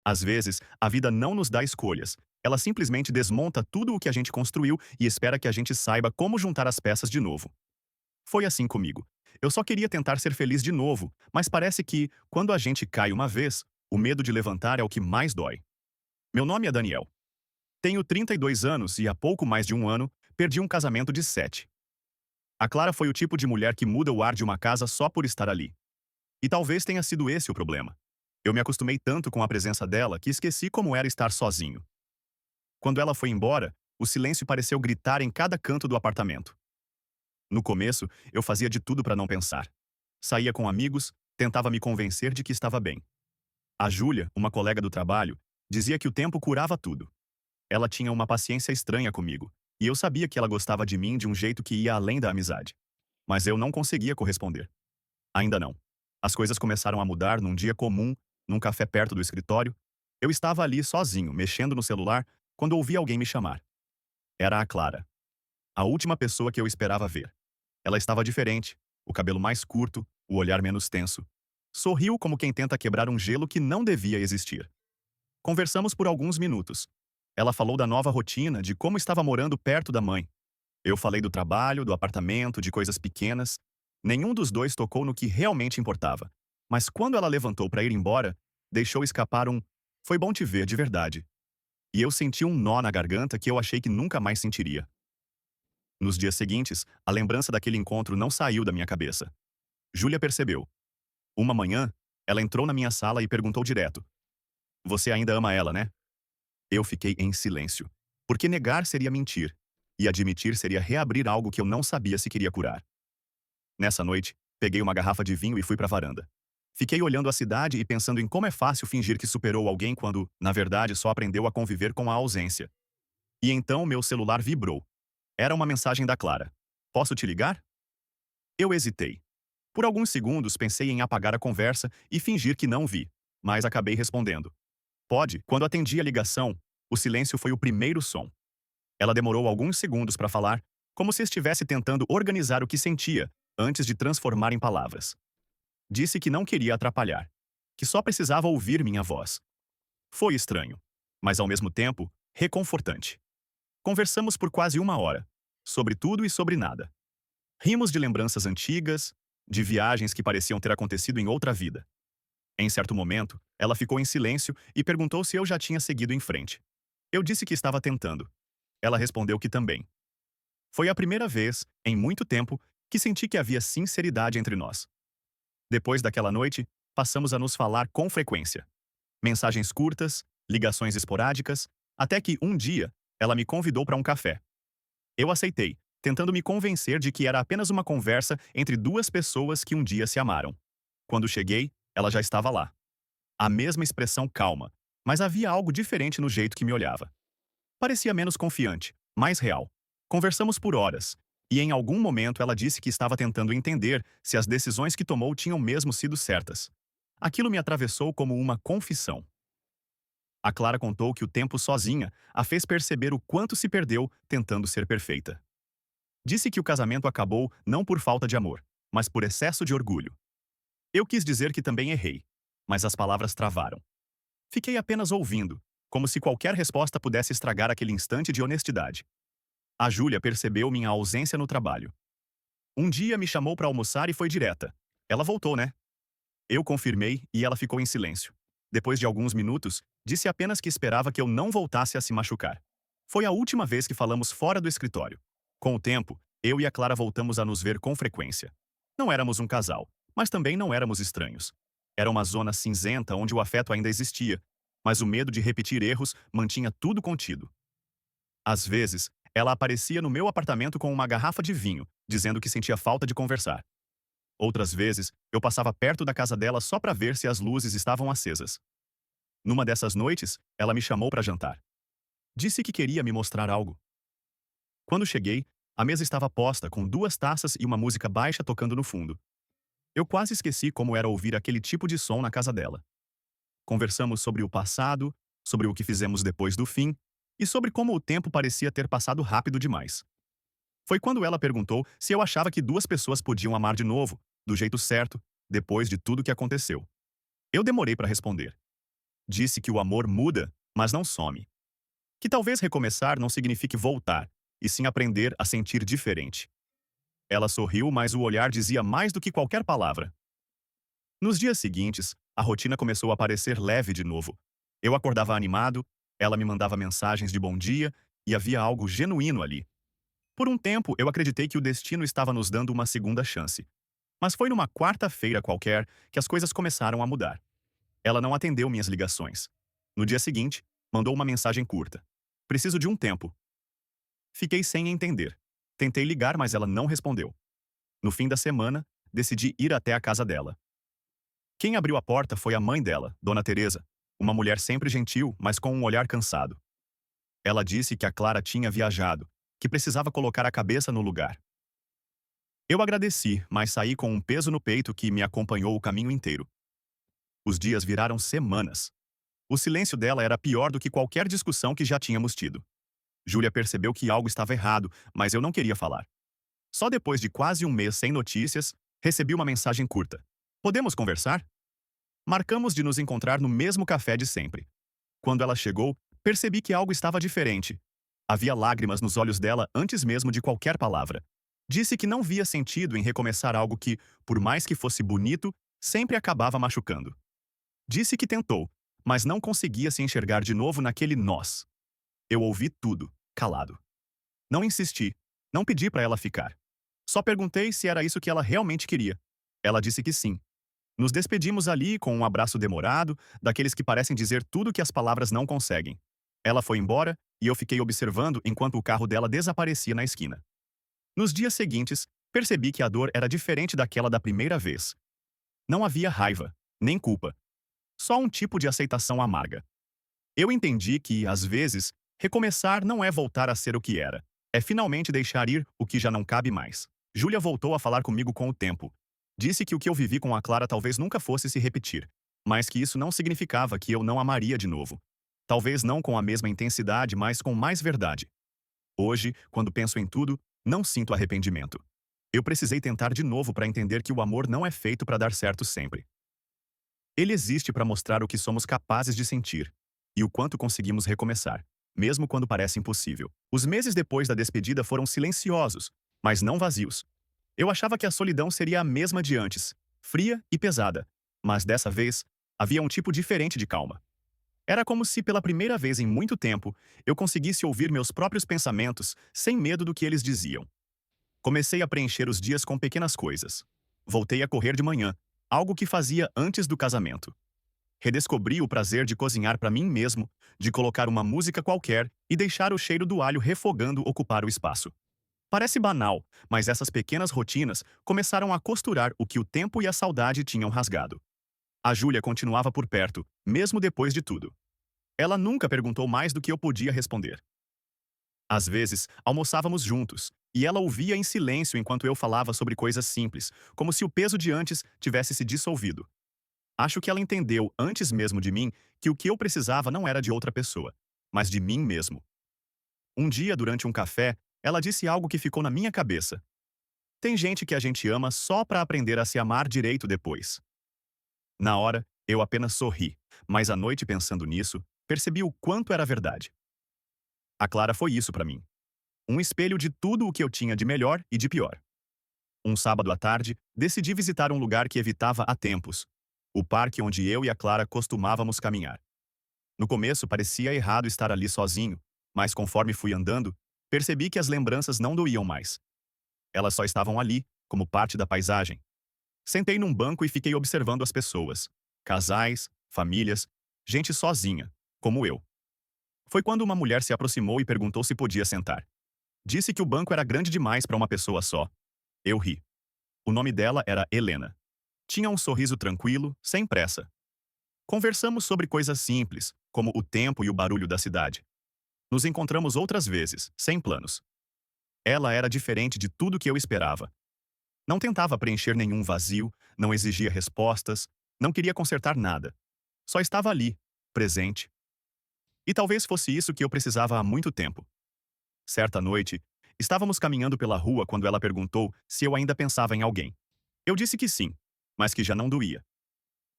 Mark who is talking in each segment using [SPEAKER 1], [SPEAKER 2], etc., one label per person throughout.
[SPEAKER 1] Às vezes, a vida não nos dá escolhas. Ela simplesmente desmonta tudo o que a gente construiu e espera que a gente saiba como juntar as peças de novo. Foi assim comigo. Eu só queria tentar ser feliz de novo, mas parece que, quando a gente cai uma vez, o medo de levantar é o que mais dói. Meu nome é Daniel. Tenho 32 anos e há pouco mais de um ano, perdi um casamento de 7. A Clara foi o tipo de mulher que muda o ar de uma casa só por estar ali. E talvez tenha sido esse o problema. Eu me acostumei tanto com a presença dela que esqueci como era estar sozinho. Quando ela foi embora, o silêncio pareceu gritar em cada canto do apartamento. No começo, eu fazia de tudo para não pensar. Saía com amigos, tentava me convencer de que estava bem. A Júlia, uma colega do trabalho, dizia que o tempo curava tudo. Ela tinha uma paciência estranha comigo, e eu sabia que ela gostava de mim de um jeito que ia além da amizade. Mas eu não conseguia corresponder. Ainda não. As coisas começaram a mudar num dia comum, num café perto do escritório. Eu estava ali sozinho, mexendo no celular, quando ouvi alguém me chamar. Era a Clara. A última pessoa que eu esperava ver. Ela estava diferente, o cabelo mais curto, o olhar menos tenso. Sorriu como quem tenta quebrar um gelo que não devia existir. Conversamos por alguns minutos. Ela falou da nova rotina, de como estava morando perto da mãe. Eu falei do trabalho, do apartamento, de coisas pequenas. Nenhum dos dois tocou no que realmente importava. Mas quando ela levantou para ir embora, deixou escapar um "Foi bom te ver de verdade". E eu senti um nó na garganta que eu achei que nunca mais sentiria. Nos dias seguintes, a lembrança daquele encontro não saiu da minha cabeça. Júlia percebeu. Uma manhã, ela entrou na minha sala e perguntou direto: "Você ainda ama ela, né?" Eu fiquei em silêncio. Porque negar seria mentir, e admitir seria reabrir algo que eu não sabia se queria curar. Nessa noite, peguei uma garrafa de vinho e fui para a varanda. Fiquei olhando a cidade e pensando em como é fácil fingir que superou alguém quando, na verdade, só aprendeu a conviver com a ausência. E então meu celular vibrou. Era uma mensagem da Clara. "Posso te ligar?" Eu hesitei. Por alguns segundos pensei em apagar a conversa e fingir que não vi, mas acabei respondendo. "Pode." Quando atendi a ligação, o silêncio foi o primeiro som. Ela demorou alguns segundos para falar, como se estivesse tentando organizar o que sentia, antes de transformar em palavras. Disse que não queria atrapalhar, que só precisava ouvir minha voz. Foi estranho, mas ao mesmo tempo, reconfortante. Conversamos por quase uma hora, sobre tudo e sobre nada. Rimos de lembranças antigas, de viagens que pareciam ter acontecido em outra vida. Em certo momento, ela ficou em silêncio e perguntou se eu já tinha seguido em frente. Eu disse que estava tentando. Ela respondeu que também. Foi a primeira vez, em muito tempo, que senti que havia sinceridade entre nós. Depois daquela noite, passamos a nos falar com frequência. Mensagens curtas, ligações esporádicas, até que, um dia, ela me convidou para um café. Eu aceitei, tentando me convencer de que era apenas uma conversa entre duas pessoas que um dia se amaram. Quando cheguei, ela já estava lá. A mesma expressão calma, mas havia algo diferente no jeito que me olhava. Parecia menos confiante, mais real. Conversamos por horas, e em algum momento ela disse que estava tentando entender se as decisões que tomou tinham mesmo sido certas. Aquilo me atravessou como uma confissão. A Clara contou que o tempo sozinha a fez perceber o quanto se perdeu tentando ser perfeita. Disse que o casamento acabou não por falta de amor, mas por excesso de orgulho. Eu quis dizer que também errei, mas as palavras travaram. Fiquei apenas ouvindo, como se qualquer resposta pudesse estragar aquele instante de honestidade. A Júlia percebeu minha ausência no trabalho. Um dia me chamou para almoçar e foi direta. "Ela voltou, né?" Eu confirmei e ela ficou em silêncio. Depois de alguns minutos, disse apenas que esperava que eu não voltasse a se machucar. Foi a última vez que falamos fora do escritório. Com o tempo, eu e a Clara voltamos a nos ver com frequência. Não éramos um casal, mas também não éramos estranhos. Era uma zona cinzenta onde o afeto ainda existia, mas o medo de repetir erros mantinha tudo contido. Às vezes, ela aparecia no meu apartamento com uma garrafa de vinho, dizendo que sentia falta de conversar. Outras vezes, eu passava perto da casa dela só para ver se as luzes estavam acesas. Numa dessas noites, ela me chamou para jantar. Disse que queria me mostrar algo. Quando cheguei, a mesa estava posta com duas taças e uma música baixa tocando no fundo. Eu quase esqueci como era ouvir aquele tipo de som na casa dela. Conversamos sobre o passado, sobre o que fizemos depois do fim e sobre como o tempo parecia ter passado rápido demais. Foi quando ela perguntou se eu achava que duas pessoas podiam amar de novo, do jeito certo, depois de tudo que aconteceu. Eu demorei para responder. Disse que o amor muda, mas não some. Que talvez recomeçar não signifique voltar, e sim aprender a sentir diferente. Ela sorriu, mas o olhar dizia mais do que qualquer palavra. Nos dias seguintes, a rotina começou a parecer leve de novo. Eu acordava animado, ela me mandava mensagens de bom dia e havia algo genuíno ali. Por um tempo, eu acreditei que o destino estava nos dando uma segunda chance. Mas foi numa quarta-feira qualquer que as coisas começaram a mudar. Ela não atendeu minhas ligações. No dia seguinte, mandou uma mensagem curta. Preciso de um tempo. Fiquei sem entender. Tentei ligar, mas ela não respondeu. No fim da semana, decidi ir até a casa dela. Quem abriu a porta foi a mãe dela, Dona Teresa, uma mulher sempre gentil, mas com um olhar cansado. Ela disse que a Clara tinha viajado, que precisava colocar a cabeça no lugar. Eu agradeci, mas saí com um peso no peito que me acompanhou o caminho inteiro. Os dias viraram semanas. O silêncio dela era pior do que qualquer discussão que já tínhamos tido. Júlia percebeu que algo estava errado, mas eu não queria falar. Só depois de quase um mês sem notícias, recebi uma mensagem curta. Podemos conversar? Marcamos de nos encontrar no mesmo café de sempre. Quando ela chegou, percebi que algo estava diferente. Havia lágrimas nos olhos dela antes mesmo de qualquer palavra. Disse que não via sentido em recomeçar algo que, por mais que fosse bonito, sempre acabava machucando. Disse que tentou, mas não conseguia se enxergar de novo naquele nós. Eu ouvi tudo, calado. Não insisti, não pedi para ela ficar. Só perguntei se era isso que ela realmente queria. Ela disse que sim. Nos despedimos ali com um abraço demorado, daqueles que parecem dizer tudo que as palavras não conseguem. Ela foi embora e eu fiquei observando enquanto o carro dela desaparecia na esquina. Nos dias seguintes, percebi que a dor era diferente daquela da primeira vez. Não havia raiva, nem culpa. Só um tipo de aceitação amarga. Eu entendi que, às vezes, recomeçar não é voltar a ser o que era. É finalmente deixar ir o que já não cabe mais. Júlia voltou a falar comigo com o tempo. Disse que o que eu vivi com a Clara talvez nunca fosse se repetir, mas que isso não significava que eu não amaria de novo. Talvez não com a mesma intensidade, mas com mais verdade. Hoje, quando penso em tudo, não sinto arrependimento. Eu precisei tentar de novo para entender que o amor não é feito para dar certo sempre. Ele existe para mostrar o que somos capazes de sentir e o quanto conseguimos recomeçar, mesmo quando parece impossível. Os meses depois da despedida foram silenciosos, mas não vazios. Eu achava que a solidão seria a mesma de antes, fria e pesada, mas dessa vez havia um tipo diferente de calma. Era como se, pela primeira vez em muito tempo, eu conseguisse ouvir meus próprios pensamentos sem medo do que eles diziam. Comecei a preencher os dias com pequenas coisas. Voltei a correr de manhã, algo que fazia antes do casamento. Redescobri o prazer de cozinhar para mim mesmo, de colocar uma música qualquer e deixar o cheiro do alho refogando ocupar o espaço. Parece banal, mas essas pequenas rotinas começaram a costurar o que o tempo e a saudade tinham rasgado. A Júlia continuava por perto, mesmo depois de tudo. Ela nunca perguntou mais do que eu podia responder. Às vezes, almoçávamos juntos, e ela ouvia em silêncio enquanto eu falava sobre coisas simples, como se o peso de antes tivesse se dissolvido. Acho que ela entendeu, antes mesmo de mim, que o que eu precisava não era de outra pessoa, mas de mim mesmo. Um dia, durante um café, ela disse algo que ficou na minha cabeça. Tem gente que a gente ama só para aprender a se amar direito depois. Na hora, eu apenas sorri, mas à noite pensando nisso, percebi o quanto era verdade. A Clara foi isso para mim. Um espelho de tudo o que eu tinha de melhor e de pior. Um sábado à tarde, decidi visitar um lugar que evitava há tempos. O parque onde eu e a Clara costumávamos caminhar. No começo parecia errado estar ali sozinho, mas conforme fui andando, percebi que as lembranças não doíam mais. Elas só estavam ali, como parte da paisagem. Sentei num banco e fiquei observando as pessoas. Casais, famílias, gente sozinha, como eu. Foi quando uma mulher se aproximou e perguntou se podia sentar. Disse que o banco era grande demais para uma pessoa só. Eu ri. O nome dela era Helena. Tinha um sorriso tranquilo, sem pressa. Conversamos sobre coisas simples, como o tempo e o barulho da cidade. Nos encontramos outras vezes, sem planos. Ela era diferente de tudo que eu esperava. Não tentava preencher nenhum vazio, não exigia respostas, não queria consertar nada. Só estava ali, presente. E talvez fosse isso que eu precisava há muito tempo. Certa noite, estávamos caminhando pela rua quando ela perguntou se eu ainda pensava em alguém. Eu disse que sim, mas que já não doía.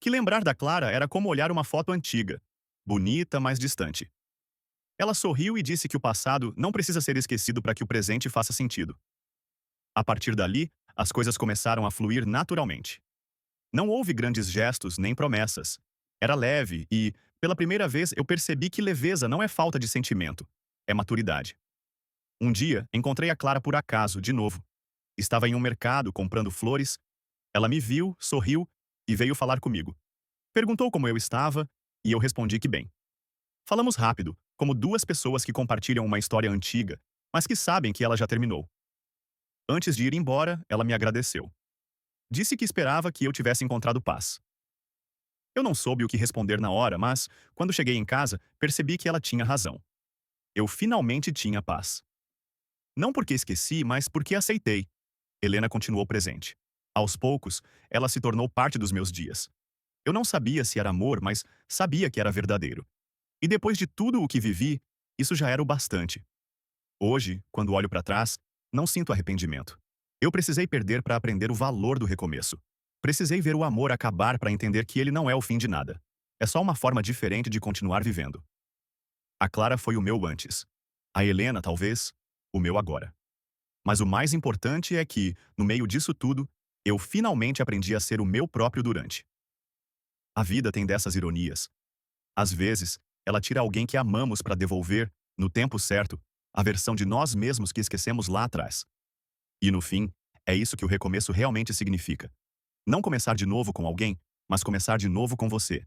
[SPEAKER 1] Que lembrar da Clara era como olhar uma foto antiga. bonita, mas distante. Ela sorriu e disse que o passado não precisa ser esquecido para que o presente faça sentido. A partir dali, as coisas começaram a fluir naturalmente. Não houve grandes gestos nem promessas. Era leve e, pela primeira vez, eu percebi que leveza não é falta de sentimento, é maturidade. Um dia, encontrei a Clara por acaso, de novo. Estava em um mercado comprando flores. Ela me viu, sorriu e veio falar comigo. Perguntou como eu estava e eu respondi que bem. Falamos rápido, como duas pessoas que compartilham uma história antiga, mas que sabem que ela já terminou. Antes de ir embora, ela me agradeceu. Disse que esperava que eu tivesse encontrado paz. Eu não soube o que responder na hora, mas, quando cheguei em casa, percebi que ela tinha razão. Eu finalmente tinha paz. Não porque esqueci, mas porque aceitei. Helena continuou presente. Aos poucos, ela se tornou parte dos meus dias. Eu não sabia se era amor, mas sabia que era verdadeiro. E depois de tudo o que vivi, isso já era o bastante. Hoje, quando olho para trás, não sinto arrependimento. Eu precisei perder para aprender o valor do recomeço. Precisei ver o amor acabar para entender que ele não é o fim de nada. É só uma forma diferente de continuar vivendo. A Clara foi o meu antes. A Helena, talvez, o meu agora. Mas o mais importante é que, no meio disso tudo, eu finalmente aprendi a ser o meu próprio durante. A vida tem dessas ironias. Às vezes, ela tira alguém que amamos para devolver, no tempo certo, a versão de nós mesmos que esquecemos lá atrás. E no fim, é isso que o recomeço realmente significa. Não começar de novo com alguém, mas começar de novo com você.